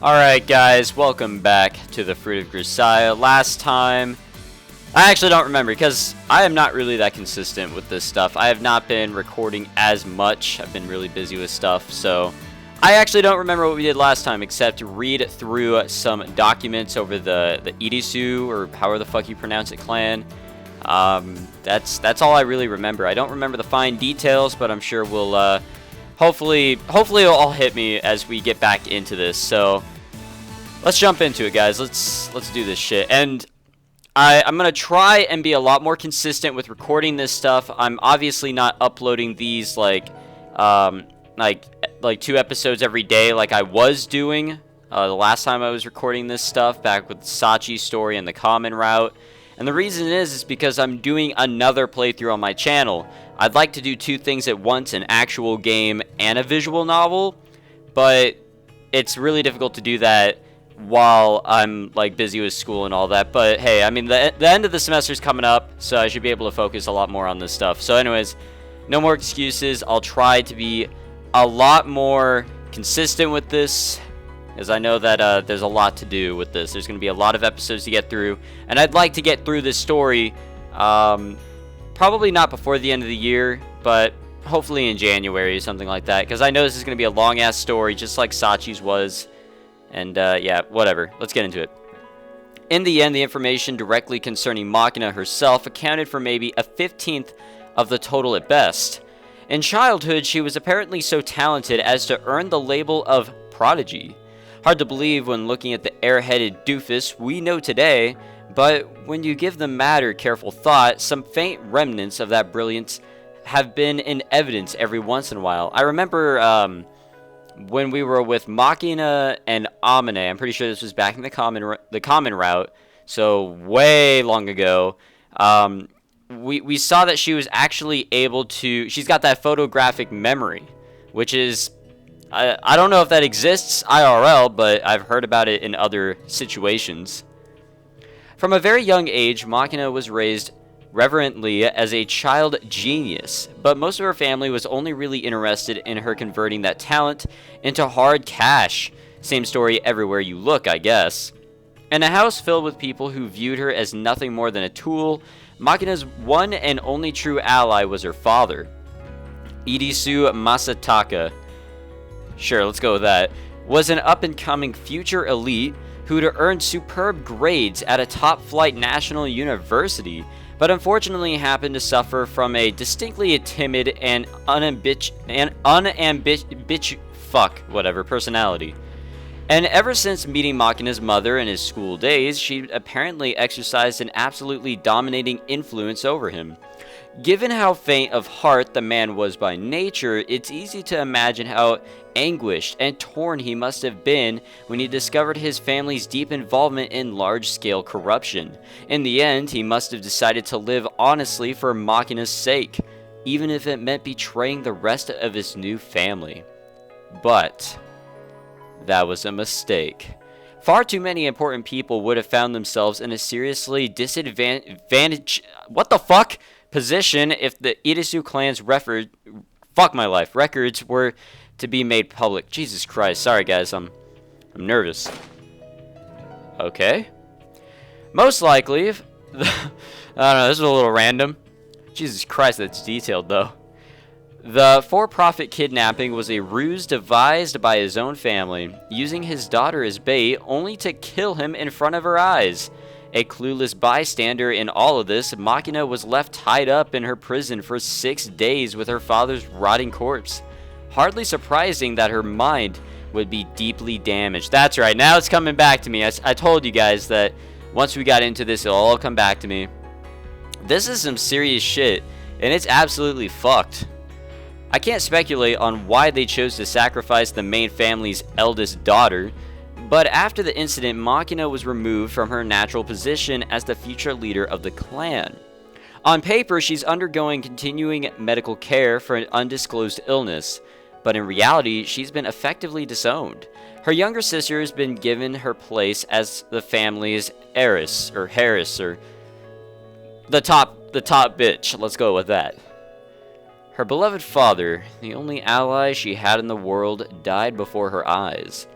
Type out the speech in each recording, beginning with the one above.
Alright guys, welcome back to the Fruit of Grisaia. Last time, I actually don't remember because I am not really that consistent with this stuff. I have not been recording as much. I've been really busy with stuff, so I actually don't remember what we did last time except read through some documents over the Irisu, or however the fuck you pronounce it, clan. That's all I really remember. I don't remember the fine details, but I'm sure we'll hopefully it'll all hit me as we get back into this. So let's jump into it, guys. Let's do this shit. And I'm gonna try and be a lot more consistent with recording this stuff. I'm obviously not uploading these like 2 episodes every day like I was doing the last time I was recording this stuff back with Sachi's story and the common route. And the reason is because I'm doing another playthrough on my channel. I'd like to do 2 things at once, an actual game and a visual novel, but it's really difficult to do that while I'm like busy with school and all that. But hey, I mean, the end of the semester is coming up, so I should be able to focus a lot more on this stuff. So anyways, no more excuses. I'll try to be a lot more consistent with this, as I know that there's a lot to do with this. There's going to be a lot of episodes to get through, and I'd like to get through this story probably not before the end of the year, but hopefully in January or something like that, because I know this is going to be a long-ass story, just like Sachi's was. And yeah, whatever. Let's get into it. In the end, the information directly concerning Machina herself accounted for maybe a 15th of the total at best. In childhood, she was apparently so talented as to earn the label of prodigy. Hard to believe when looking at the airheaded doofus we know today, but when you give the matter careful thought, some faint remnants of that brilliance have been in evidence every once in a while. I remember when we were with Machina and Amine, I'm pretty sure this was back in the common route, so way long ago. We saw that she was actually able to. She's got that photographic memory, which is, I don't know if that exists IRL, but I've heard about it in other situations. From a very young age, Machina was raised reverently as a child genius, but most of her family was only really interested in her converting that talent into hard cash. Same story everywhere you look, I guess. In a house filled with people who viewed her as nothing more than a tool, Machina's one and only true ally was her father, Irisu Masataka. Sure, let's go with that. Was an up-and-coming future elite who'd earned superb grades at a top-flight national university, but happened to suffer from a distinctly timid and personality. And ever since meeting Machina's mother in his school days, she apparently exercised an absolutely dominating influence over him. Given how faint of heart the man was by nature, it's easy to imagine how anguished and torn he must have been when he discovered his family's deep involvement in large-scale corruption. In the end, he must have decided to live honestly for Machina's sake, even if it meant betraying the rest of his new family. But that was a mistake. Far too many important people would have found themselves in a seriously disadvantaged position if the Irisu clan's records were to be made public. Jesus Christ, sorry guys, I'm nervous. Okay. Most likely, I don't know, this is a little random. Jesus Christ, that's detailed though. The for-profit kidnapping was a ruse devised by his own family, using his daughter as bait only to kill him in front of her eyes. A clueless bystander in all of this, Machina was left tied up in her prison for 6 days with her father's rotting corpse. Hardly surprising that her mind would be deeply damaged. That's right, now it's coming back to me. I told you guys that once we got into this, it'll all come back to me. This is some serious shit, and it's absolutely fucked. I can't speculate on why they chose to sacrifice the main family's eldest daughter, but after the incident, Machina was removed from her natural position as the future leader of the clan. On paper, she's undergoing continuing medical care for an undisclosed illness, but in reality, she's been effectively disowned. Her younger sister has been given her place as the family's heiress, or the top bitch. Let's go with that. Her beloved father, the only ally she had in the world, died before her eyes.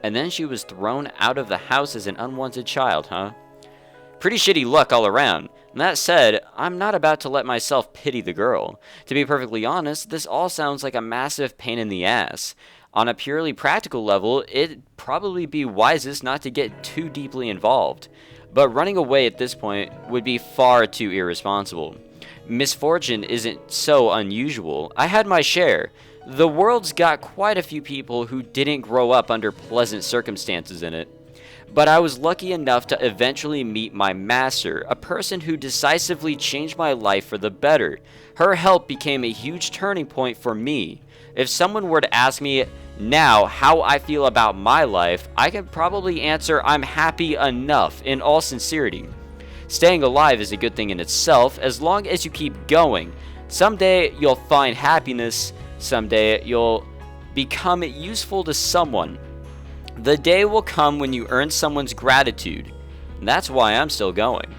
And then she was thrown out of the house as an unwanted child, huh? Pretty shitty luck all around. And that said, I'm not about to let myself pity the girl. To be perfectly honest, this all sounds like a massive pain in the ass. On a purely practical level, it'd probably be wisest not to get too deeply involved. But running away at this point would be far too irresponsible. Misfortune isn't so unusual. I had my share. The world's got quite a few people who didn't grow up under pleasant circumstances in it. But I was lucky enough to eventually meet my master, a person who decisively changed my life for the better. Her help became a huge turning point for me. If someone were to ask me now how I feel about my life, I could probably answer I'm happy enough in all sincerity. Staying alive is a good thing in itself as long as you keep going. Someday you'll find happiness, someday you'll become useful to someone. The day will come when you earn someone's gratitude. That's why I'm still going.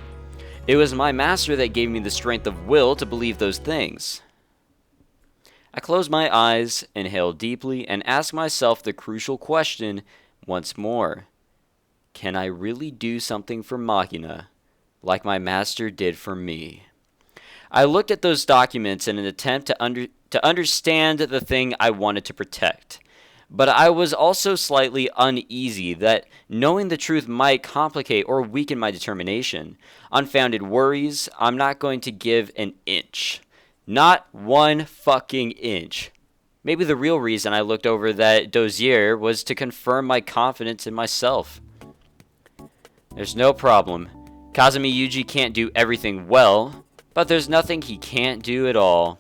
It was my master that gave me the strength of will to believe those things. I close my eyes, inhale deeply, and ask myself the crucial question once more. Can I really do something for Machina, like my master did for me? I looked at those documents in an attempt to understand the thing I wanted to protect. But I was also slightly uneasy that knowing the truth might complicate or weaken my determination. Unfounded worries, I'm not going to give an inch. Not one fucking inch. Maybe the real reason I looked over that dossier was to confirm my confidence in myself. There's no problem. Kazumi Yuji can't do everything well, but there's nothing he can't do at all.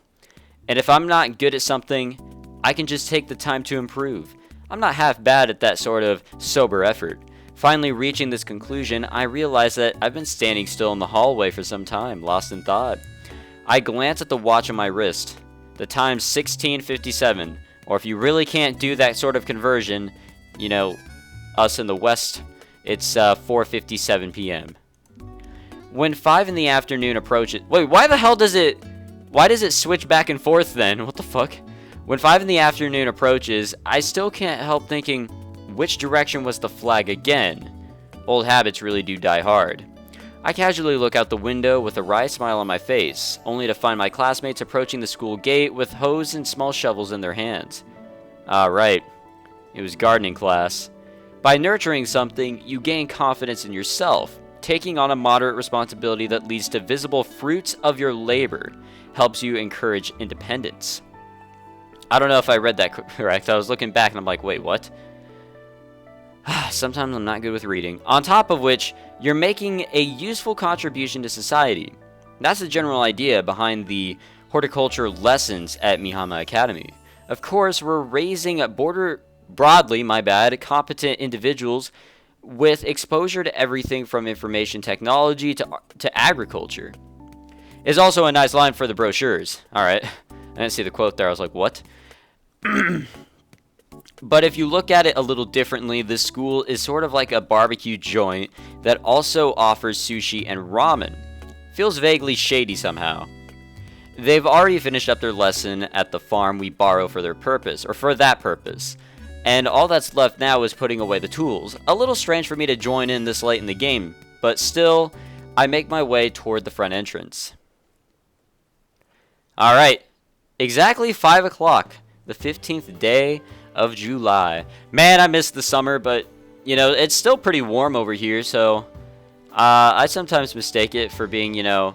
And if I'm not good at something, I can just take the time to improve. I'm not half bad at that sort of sober effort. Finally reaching this conclusion, I realize that I've been standing still in the hallway for some time, lost in thought. I glance at the watch on my wrist. The time's 16:57, or if you really can't do that sort of conversion, you know, us in the West, it's 4:57 p.m. When 5 in the afternoon approaches... Wait, why does it switch back and forth then? What the fuck? When 5 in the afternoon approaches, I still can't help thinking, which direction was the flag again? Old habits really do die hard. I casually look out the window with a wry smile on my face, only to find my classmates approaching the school gate with hoes and small shovels in their hands. Ah, right. It was gardening class. By nurturing something, you gain confidence in yourself. Taking on a moderate responsibility that leads to visible fruits of your labor helps you encourage independence. I don't know if I read that correct. I was looking back and I'm like, wait, what? Sometimes I'm not good with reading. On top of which, you're making a useful contribution to society. That's the general idea behind the horticulture lessons at Mihama Academy. Of course, we're raising competent individuals with exposure to everything from information technology to agriculture. It's also a nice line for the brochures. Alright, I didn't see the quote there. I was like, what? But if you look at it a little differently, this school is sort of like a barbecue joint that also offers sushi and ramen. Feels vaguely shady somehow. They've already finished up their lesson at the farm we borrow for their purpose, or for that purpose. And all that's left now is putting away the tools. A little strange for me to join in this late in the game, but still, I make my way toward the front entrance. Alright, exactly 5 o'clock, the 15th day of July. Man, I missed the summer, but, you know, it's still pretty warm over here, so I sometimes mistake it for being, you know,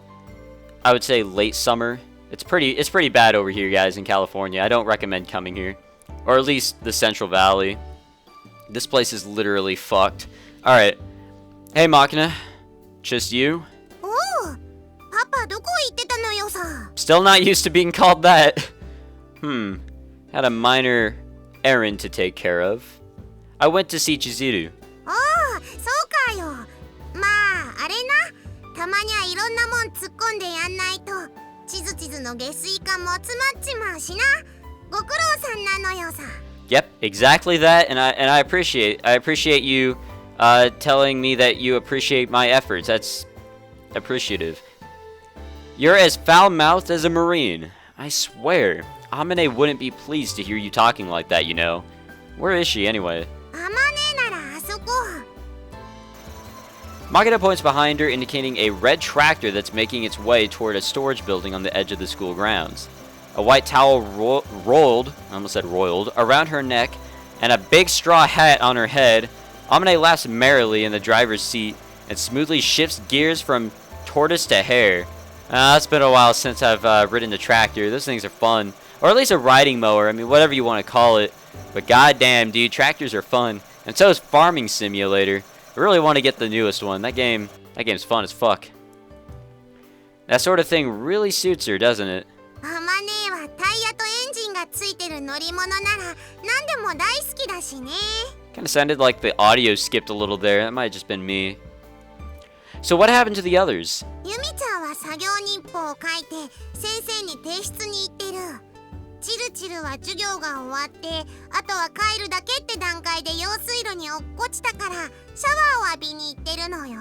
I would say late summer. It's pretty bad over here, guys, in California. I don't recommend coming here. Or at least the Central Valley. This place is literally fucked. Alright. Hey, Machina. Just you? Oh, Papa, どこ行ってたのよさ? Still not used to being called that. Had a minor errand to take care of. I went to see Chizuru. ああ、そうかよ。まあ、あれな。たまにはいろんなもん突っ込んでやんないと、地図の下水管も詰まっちまうしな。ご苦労さんなのよさ。Yep, exactly that, and I appreciate you telling me that you appreciate my efforts. That's appreciative. You're as foul-mouthed as a Marine. I swear, Amane wouldn't be pleased to hear you talking like that, you know. Where is she, anyway? あまね Makita points behind her, indicating a red tractor that's making its way toward a storage building on the edge of the school grounds. A white towel rolled around her neck, and a big straw hat on her head. Amane laughs merrily in the driver's seat and smoothly shifts gears from tortoise to hare. It's been a while since I've ridden a tractor. Those things are fun. Or at least a riding mower. I mean, whatever you want to call it. But goddamn, dude, tractors are fun. And so is Farming Simulator. I really want to get the newest one. That game's fun as fuck. That sort of thing really suits her, doesn't it? アマネーはタイヤとエンジンがついてる乗り物なら何でも大好きだしね。Kind of sounded like the audio skipped a little there. That might have just been me. So what happened to the others? ユミちゃんは作業日報を書いて先生に提出に行ってる。チルチルは授業が終わってあとは帰るだけって段階で用水路に落っこちたからシャワーを浴びに行ってるのよ。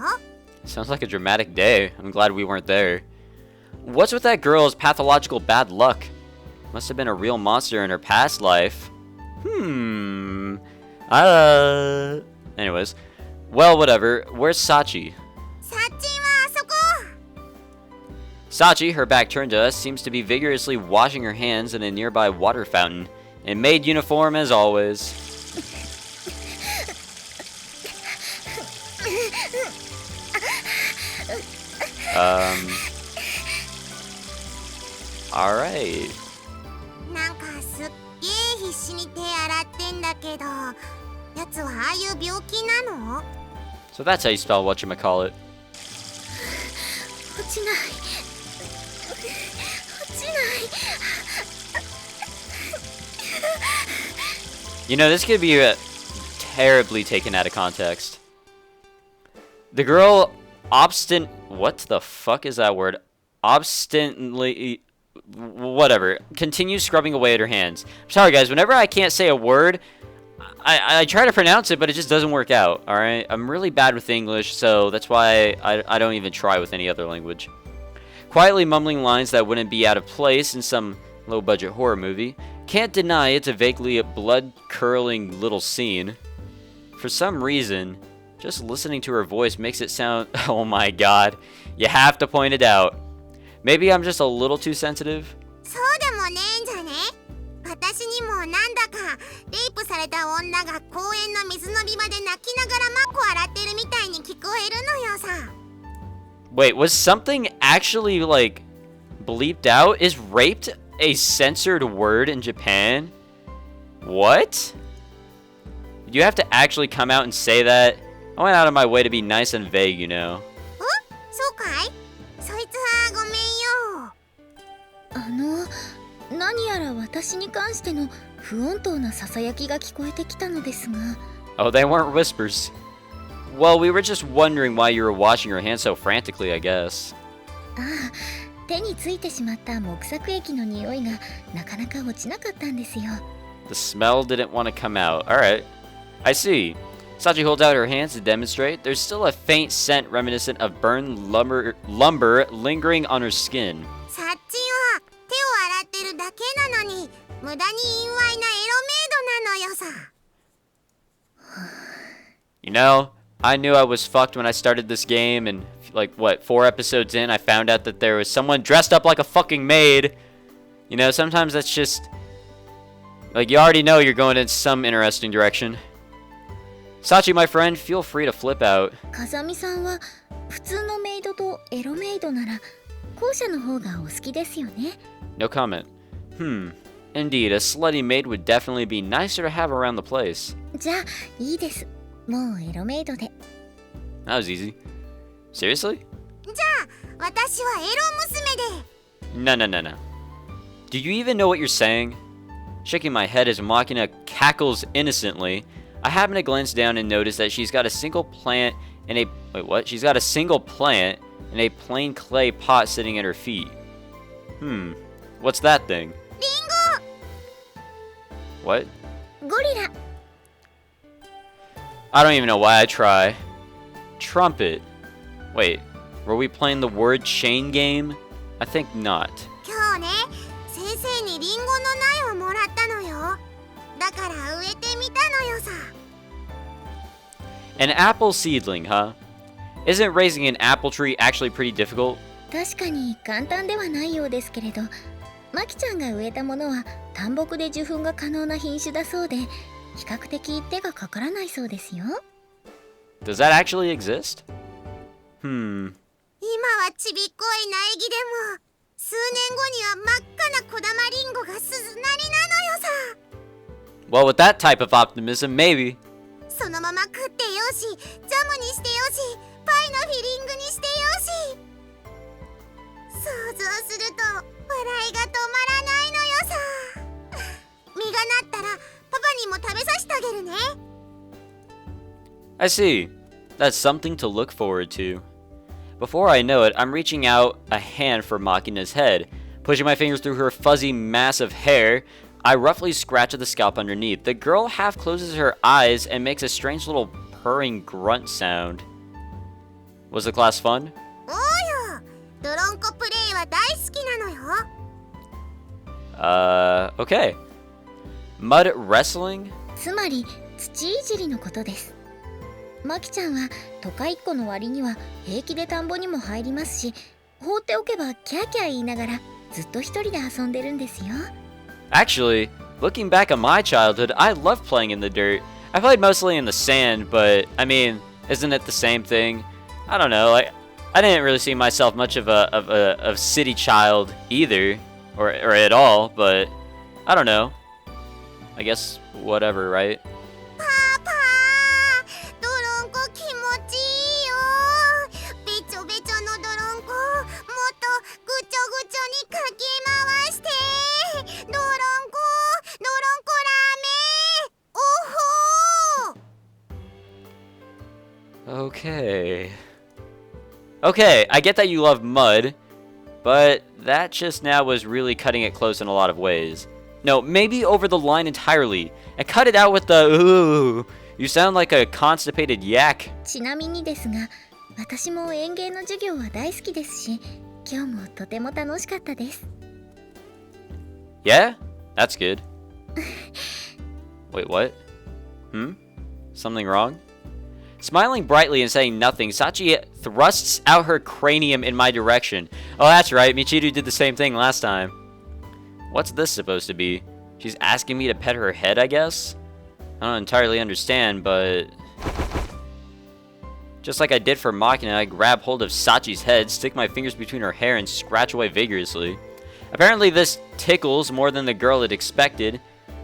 Sounds like a dramatic day. I'm glad we weren't there. What's with that girl's pathological bad luck? Must have been a real monster in her past life. Anyways. Well, whatever. Where's Sachi? サッチンはあそこ。 Sachi, her back turned to us, seems to be vigorously washing her hands in a nearby water fountain. In maid uniform as always. Alright. なんかすっげー必死に手洗ってんだけどやつはああいう病気なの？ So that's how you spell whatchamacallit. 落ちない落ちない。 You know, this could be terribly taken out of context. The girl what the fuck is that word? Obstinately, whatever, continues scrubbing away at her hands. I'm sorry guys, whenever I can't say a word, I try to pronounce it, but it just doesn't work out, alright? I'm really bad with English, so that's why I don't even try with any other language. Quietly mumbling lines that wouldn't be out of place in some low-budget horror movie. Can't deny it's a vaguely blood-curdling little scene. For some reason, just listening to her voice makes it sound... Oh my god. You have to point it out. Maybe I'm just a little too sensitive? そうでもねえんじゃね。私にもなんだかレイプされた女が公園の水飲み場で泣きながらマッコ洗ってるみたいに聞こえるのよさ。 Wait, was something actually, like, bleeped out? Is raped a censored word in Japan? What? You have to actually come out and say that? I went out of my way to be nice and vague, you know. そうかい？そいつはごめんよ。何やら私に関しての不穏当なささやきが聞こえてきたのですが。 Oh, they weren't whispers. Well, we were just wondering why you were washing your hands so frantically, I guess. ああ、手についてしまった木作液の匂いがなかなか落ちなかったんですよ。 The smell didn't want to come out. Alright. I see. Sachi holds out her hands to demonstrate. There's still a faint scent reminiscent of burned lumber lingering on her skin. サッチンは手を洗ってるだけなのに無駄に陰猥なエロメイドなのよさ。 You know, I knew I was fucked when I started this game, and like, what, 4 episodes in, I found out that there was someone dressed up like a fucking maid. You know, sometimes that's just... like, you already know you're going in some interesting direction. Sachi, my friend, feel free to flip out. 風見さんは普通のメイドとエロメイドなら後者の方がお好きですよね。 No comment. Indeed, a slutty maid would definitely be nicer to have around the place. じゃあいいです。もうエロメイドで。 That was easy. Seriously? じゃあ私はエロ娘で。 No. Do you even know what you're saying? Shaking my head as Machina cackles innocently, I happen to glance down and notice that she's got a single plant in a... Wait, what? She's got a single plant in a plain clay pot sitting at her feet. What's that thing? リン What? ゴリラ。 I don't even know why I try. Trumpet. Wait, were we playing the word chain game? I think not. ゴ今日ね先生にリンゴの苗をもらったのよ。だから植えてみたのよさ。 An apple seedling, huh? Isn't raising an apple tree actually pretty difficult? 確かに簡単ではないようですけれど、マキちゃんが植えたものは単木で受粉が可能な品種だそうで、比較的手がかからないそうですよ。Does that actually exist? 今はちびっこい苗木でも数年後には真っ赤な小玉リンゴが鈴なりなのよさ。 Well, with that type of optimism, maybe. そのまま食ってよし、ジャムにしてよし、パイのフィリングにしてよし。想像すると笑いが止まらないのよさ。実がなったらパパにも食べさせてあげるね。 I see. That's something to look forward to. Before I know it, I'm reaching out a hand for Makina's head. Pushing my fingers through her fuzzy mass of hair, I roughly scratch at the scalp underneath. The girl half closes her eyes and makes a strange little purring grunt sound. Was the class fun? おうよ、ドロンコプレイは大好きなのよ。Okay. Mud wrestling? つまり土いじりのことです。マキちゃんは都会っ子の割には平気で田んぼにも入りますし、放っておけばキャーキャー言いながらずっと一人で遊んでるんですよ。Actually, looking back on my childhood, I loved playing in the dirt. I played mostly in the sand, but I mean, isn't it the same thing? I don't know. Like, I didn't really see myself much of a city child either, or at all. But I don't know. I guess whatever, right? パパ、ドロンコ気持ちいいよ。べちょべちょのドロンコ、もっとぐちょぐちょにかき回して。ドロンコ、ドロンコラーメン。おほー。 Okay. Okay, I get that you love mud, but that just now was really cutting it close in a lot of ways. No, maybe over the line entirely. And cut it out with the ooh. You sound like a constipated yak. ちなみにですが、私も園芸の授業は大好きですし、今日もとても楽しかったです。Yeah? That's good. Wait, what? Something wrong? Smiling brightly and saying nothing, Sachi thrusts out her cranium in my direction. Oh, that's right. Michiru did the same thing last time. What's this supposed to be? She's asking me to pet her head, I guess? I don't entirely understand, but... Just like I did for Makina, I grab hold of Sachi's head, stick my fingers between her hair, and scratch away vigorously. Apparently this tickles more than the girl had expected,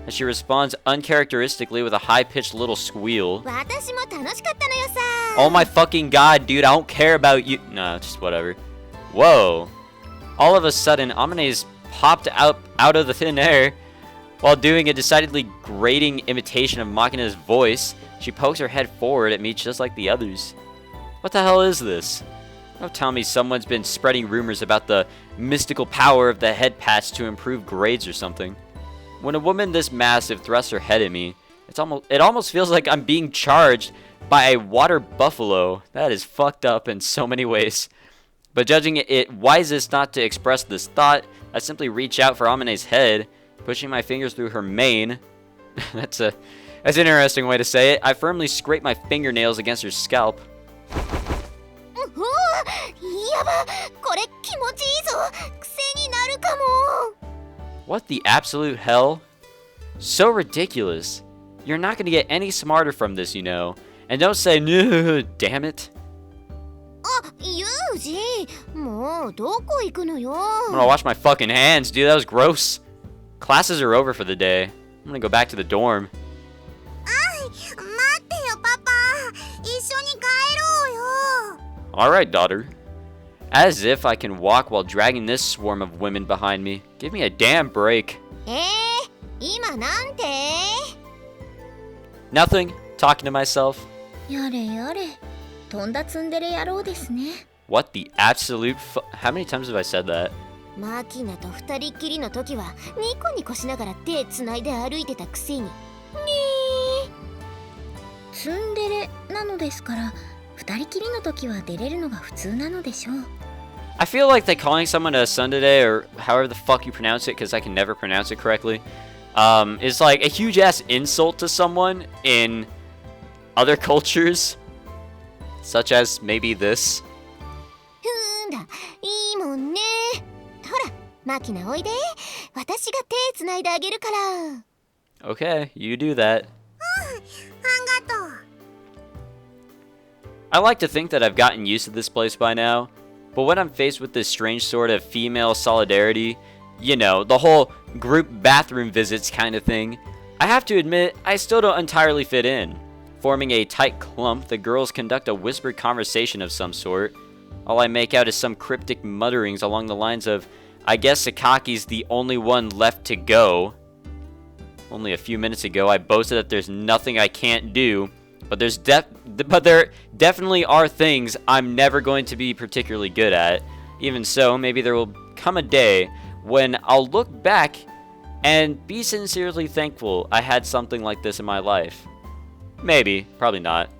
as she responds uncharacteristically with a high-pitched little squeal. 私も楽しかったのよさ。 Oh my fucking god, dude, I don't care about you. No, just whatever. Whoa. All of a sudden, Amane's popped out of the thin air. While doing a decidedly grating imitation of Makina's voice, she pokes her head forward at me just like the others. What the hell is this? Don't tell me someone's been spreading rumors about the mystical power of the head patch to improve grades or something. When a woman this massive thrusts her head at me, it almost feels like I'm being charged by a water buffalo. That is fucked up in so many ways. But judging it wisest not to express this thought, I simply reach out for Amane's head, pushing my fingers through her mane. That's an interesting way to say it. I firmly scrape my fingernails against her scalp. やば、これ気持ちいいぞ。癖になるかも。 What the absolute hell? So ridiculous. You're not going to get any smarter from this, you know. And don't say, no, damn it. あ、ユージ、もうどこ行くのよ。 I'm gonna wash my fucking hands, dude. That was gross. Classes are over for the day. I'm gonna go back to the dorm. 待ってよパパ、一緒に帰ろうよ。 Alright, daughter. As if I can walk while dragging this swarm of women behind me. Give me a damn break. 今なんて Nothing. Talking to myself. やれやれ、とんだツンデレ野郎ですね。What the absolute How many times have I said that? マキナと二人っきりの時はニコニコしながら手つないで歩いてたくせに。ツンデレなのですから、二人きりの時は出れるのが普通なのでしょう。I feel like that calling someone a tsundere, or however the fuck you pronounce it, because I can never pronounce it correctly, is like a huge ass insult to someone in other cultures. Such as maybe this. ふーんだ、いいもんね。ほら、マキナおいで。私が手つないであげるから。Okay, you do that. あんがとう。I like to think that I've gotten used to this place by now, but when I'm faced with this strange sort of female solidarity, you know, the whole group bathroom visits kind of thing, I have to admit I still don't entirely fit in. Forming a tight clump, the girls conduct a whispered conversation of some sort. All I make out is some cryptic mutterings along the lines of, I guess Sakaki's the only one left to go. Only a few minutes ago I boasted that there's nothing I can't do, but there definitely are things I'm never going to be particularly good at. Even so, maybe there will come a day when I'll look back and be sincerely thankful I had something like this in my life. Maybe, probably not.